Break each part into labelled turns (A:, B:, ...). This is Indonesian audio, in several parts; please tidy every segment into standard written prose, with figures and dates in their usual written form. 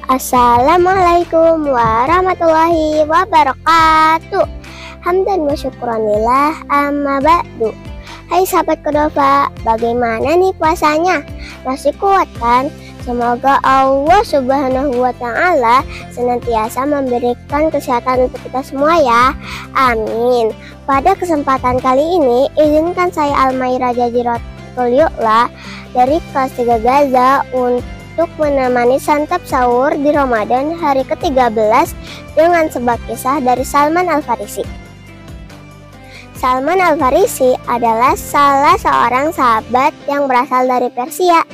A: Assalamualaikum warahmatullahi wabarakatuh. Hamdan wa syukranillah, amma ba'du. Hai sahabat Qudofah, bagaimana nih puasanya? Masih kuat kan? Semoga Allah Subhanahu wa Ta'ala senantiasa memberikan kesehatan untuk kita semua ya. Amin. Pada kesempatan kali ini, izinkan saya Almaira Jaziratul Yu'la dari kelas 3 Gaza untuk menemani santap sahur di Ramadan hari ke-13 dengan sebuah kisah dari Salman Al-Farisi. Salman Al-Farisi adalah salah seorang sahabat yang berasal dari Persia,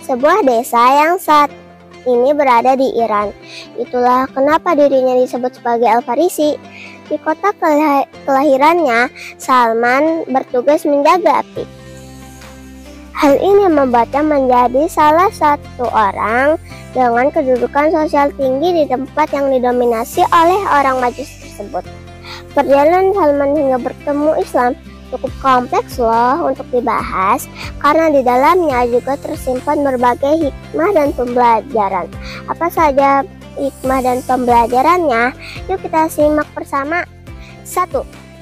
A: sebuah desa yang saat ini berada di Iran. Itulah kenapa dirinya disebut sebagai Al-Farisi. Di kota kelahirannya, Salman bertugas menjaga api. Hal ini membuatnya menjadi salah satu orang dengan kedudukan sosial tinggi di tempat yang didominasi oleh orang Majusi tersebut. Perjalanan Salman hingga bertemu Islam cukup kompleks loh untuk dibahas, karena di dalamnya juga tersimpan berbagai hikmah dan pembelajaran. Apa saja hikmah dan pembelajarannya? Yuk kita simak bersama. 1.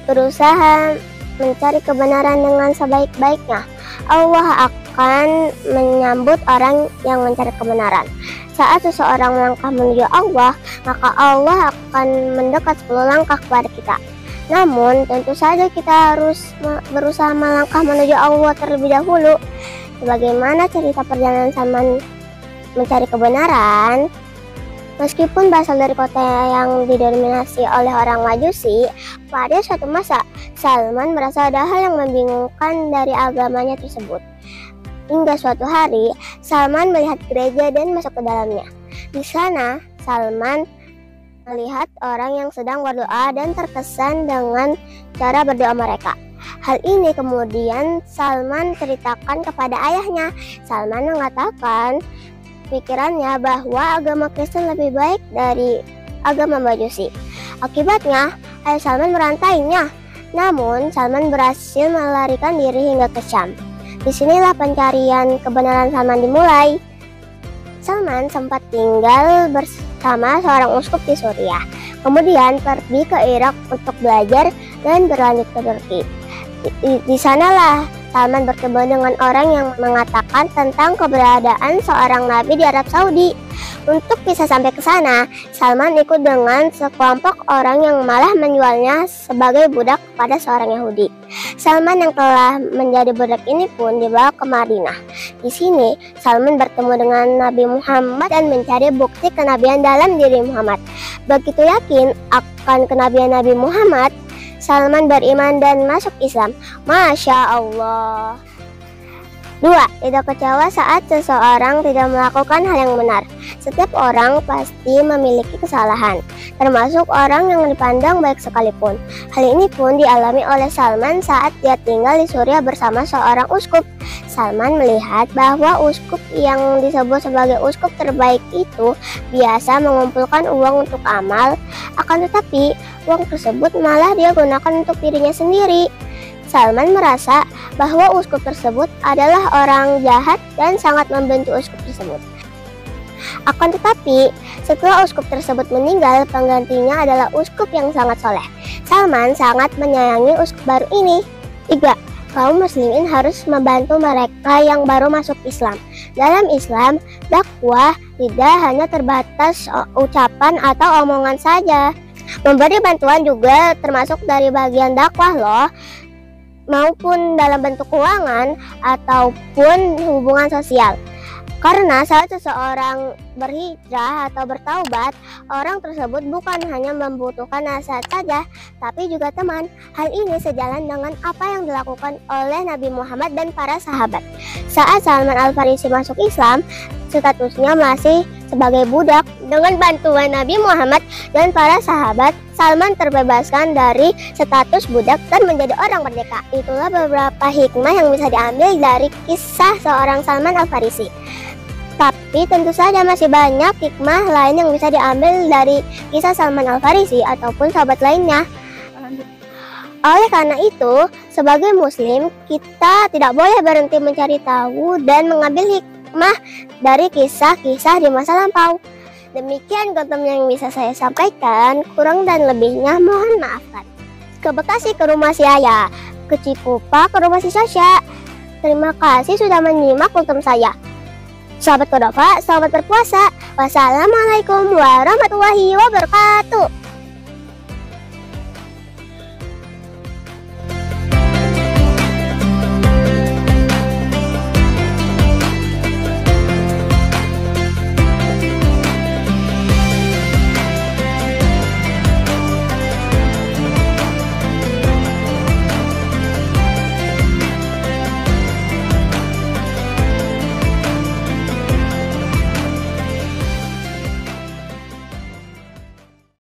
A: Berusaha mencari kebenaran dengan sebaik-baiknya. Allah akan menyambut orang yang mencari kebenaran. Saat seseorang melangkah menuju Allah, maka Allah akan mendekat 10 langkah kepada kita. Namun, tentu saja kita harus berusaha melangkah menuju Allah terlebih dahulu. Sebagaimana cerita perjalanan Salman mencari kebenaran, meskipun berasal dari kota yang didominasi oleh orang Majusi, pada suatu masa Salman merasa ada hal yang membingungkan dari agamanya tersebut. Hingga suatu hari, Salman melihat gereja dan masuk ke dalamnya. Di sana, Salman melihat orang yang sedang berdoa dan terkesan dengan cara berdoa mereka. Hal ini kemudian Salman ceritakan kepada ayahnya. Salman mengatakan pikirannya bahwa agama Kristen lebih baik dari agama Majusi. Akibatnya, ayah Salman merantainya. Namun, Salman berhasil melarikan diri hingga ke Syam. Disinilah pencarian kebenaran Salman dimulai. Salman sempat tinggal bersama seorang uskup di Suriah, kemudian pergi ke Irak untuk belajar dan berlanjut ke Turki. Di sanalah Salman bertemu dengan orang yang mengatakan tentang keberadaan seorang nabi di Arab Saudi. Untuk bisa sampai ke sana, Salman ikut dengan sekelompok orang yang malah menjualnya sebagai budak kepada seorang Yahudi. Salman yang telah menjadi budak ini pun dibawa ke Madinah. Di sini, Salman bertemu dengan Nabi Muhammad dan mencari bukti kenabian dalam diri Muhammad. Begitu yakin akan kenabian Nabi Muhammad, Salman beriman dan masuk Islam. Masya Allah. 2. Tidak kecewa saat seseorang tidak melakukan hal yang benar. Setiap orang pasti memiliki kesalahan, termasuk orang yang dipandang baik sekalipun. Hal ini pun dialami oleh Salman saat dia tinggal di Suriah bersama seorang uskup. Salman melihat bahwa uskup yang disebut sebagai uskup terbaik itu biasa mengumpulkan uang untuk amal, akan tetapi uang tersebut malah dia gunakan untuk dirinya sendiri. Salman merasa bahwa uskup tersebut adalah orang jahat dan sangat membenci uskup tersebut. Akan tetapi, setelah uskup tersebut meninggal, penggantinya adalah uskup yang sangat soleh. Salman sangat menyayangi uskup baru ini. 3. Kaum muslimin harus membantu mereka yang baru masuk Islam. Dalam Islam, dakwah tidak hanya terbatas ucapan atau omongan saja. Memberi bantuan juga termasuk dari bagian dakwah loh, maupun dalam bentuk keuangan ataupun hubungan sosial. Karena saat seseorang berhijrah atau bertaubat, orang tersebut bukan hanya membutuhkan nasihat saja, tapi juga teman. Hal ini sejalan dengan apa yang dilakukan oleh Nabi Muhammad dan para sahabat. Saat Salman Al-Farisi masuk Islam, statusnya masih sebagai budak. Dengan bantuan Nabi Muhammad dan para sahabat, Salman terbebaskan dari status budak dan menjadi orang merdeka. Itulah beberapa hikmah yang bisa diambil dari kisah seorang Salman Al-Farisi. Tapi tentu saja masih banyak hikmah lain yang bisa diambil dari kisah Salman Al-Farisi ataupun sahabat lainnya. Oleh karena itu, sebagai muslim, kita tidak boleh berhenti mencari tahu dan mengambil hikmah dari kisah-kisah di masa lampau. Demikian kultum yang bisa saya sampaikan, kurang dan lebihnya mohon maafkan. Ke Bekasi ke rumah si Ayah, ke Cikupa ke rumah si Sasha. Terima kasih sudah menyimak kultum saya. Sahabat Kodova, selamat berpuasa. Wassalamualaikum warahmatullahi wabarakatuh.